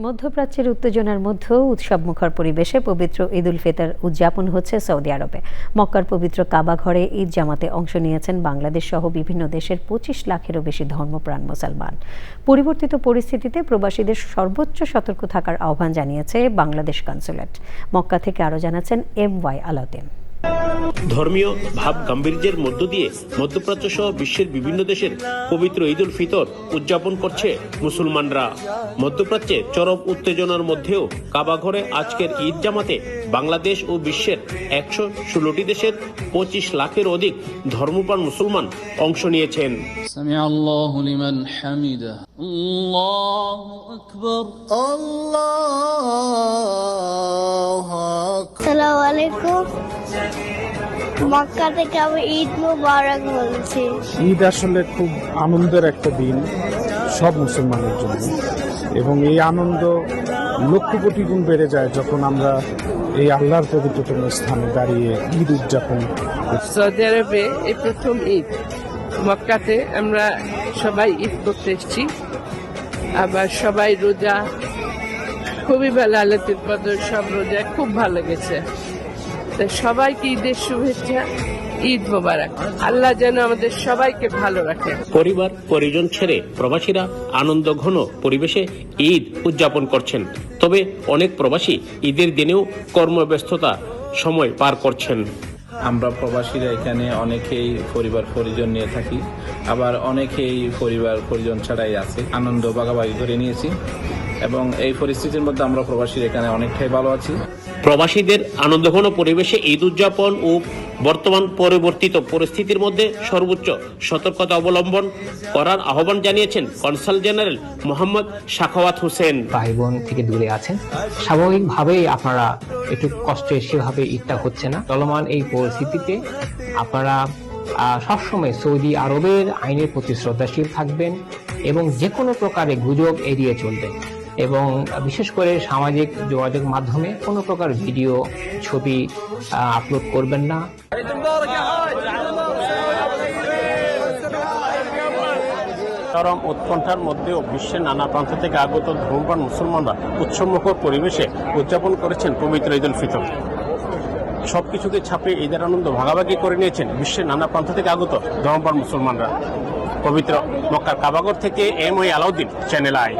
মধ্যপ্রাচ্যের উত্তেজনার মধ্যেও উৎসবমুখর পরিবেশে পবিত্র ঈদ উল ফিতর উদযাপন হচ্ছে সৌদি আরবে। মক্কার পবিত্র কাবা ঘরে ঈদ জামাতে অংশ নিয়েছেন বাংলাদেশ সহ বিভিন্ন দেশের 25 লাখেরও বেশি ধর্মপ্রাণ মুসলমান। পরিবর্তিত পরিস্থিতিতে প্রবাসীদের সর্বোচ্চ সতর্ক থাকার আহ্বান জানিয়েছে বাংলাদেশ কনস্যুলেট। মক্কা থেকে আরও জানাচ্ছেন MY আলাউদ্দিন। ধর্মীয় ভাব গাম্ভীর্যের মধ্য দিয়ে মধ্যপ্রাচ্য সহ বিশ্বের বিভিন্ন দেশের পবিত্র ঈদ উল ফিতর উদযাপন করছে মুসলমানরা। মধ্যপ্রাচ্যে চরম উত্তেজনার মধ্যেও কাবা ঘরে আজকের ঈদ জামাতে বাংলাদেশ ও বিশ্বের 116টি দেশের 25 লাখের অধিক ধর্মপ্রাণ মুসলমান অংশ নিয়েছেন। সামিআল্লাহু লিমান হামিদা, আল্লাহু আকবার, আল্লাহু আকবার। আসসালামু আলাইকুম। মক্কা থেকে আমি ঈদ মুবারক বলছি। ঈদ আসলে খুব আনন্দের একটা দিন সব মুসলমানের জন্য, এবং এই আনন্দ লক্ষ কোটি গুণ বেড়ে যায় যখন আমরা এই আল্লাহর পবিত্রতম স্থানে দাঁড়িয়ে ঈদ উদযাপন করি। সৌদি আরবে এই প্রথম ঈদ, মক্কাতে আমরা সবাই ঈদ করতে এসেছি, আবার সবাই রোজা, খুবই ভালো, আল্লাহর কদর, সব রোজা খুব ভালো গেছে। সবাইকে ঈদের শুভেচ্ছা, ঈদ মোবারক। আল্লাহ যেন আমাদের সবাইকে ভালো রাখে। পরিবার পরিজন ছেড়ে প্রবাসীরা আনন্দ ঘন পরিবেশে ঈদ উদযাপন করছেন। তবে অনেক প্রবাসী ঈদের দিনেও কর্মব্যস্ততা সময় পার করছেন। আমরা প্রবাসীরা এখানে অনেকেই পরিবার পরিজন নিয়ে থাকি, আবার অনেকেই পরিবার পরিজন ছাড়াই আছে। আনন্দ ভাগাভাগি করে নিয়েছি এবং এই পরিস্থিতির মধ্যে আমরা প্রবাসীরা এখানে অনেকটাই ভালো আছি। প্রবাসীদের আনন্দঘন পরিবেশে ঈদ উদযাপন ও বর্তমান পরিবর্তিত পরিস্থিতির মধ্যে সর্বোচ্চ সতর্কতা অবলম্বন করার আহ্বান জানিয়েছেন কনসাল জেনারেল মোহাম্মদ সাখাওয়াত হোসেন। ভাই বোন থেকে দূরে আছেন, স্বাভাবিকভাবেই আপনারা একটু কষ্টে সেভাবে ঈদটা হচ্ছে না। চলমান এই পরিস্থিতিতে আপনারা সবসময় সৌদি আরবের আইনের প্রতি শ্রদ্ধাশীল থাকবেন এবং যে কোনো প্রকারে গুজব এড়িয়ে চলবেন, এবং বিশেষ করে সামাজিক যোগাযোগ মাধ্যমে কোনো প্রকার ভিডিও ছবি আপলোড করবেন না। চরম উৎকণ্ঠার মধ্যেও বিশ্বের নানা প্রান্ত থেকে আগত ধর্মপ্রাণ মুসলমানরা উৎসবমুখর পরিবেশে উদযাপন করেছেন পবিত্র ঈদ উল ফিতর। সবকিছুকে ছাপিয়ে ঈদের আনন্দ ভাগাভাগি করে নিয়েছেন বিশ্বের নানা প্রান্ত থেকে আগত ধর্মপ্রাণ মুসলমানরা। পবিত্র মক্কার কাবাগর থেকে MY আলাউদ্দিন, চ্যানেল আই।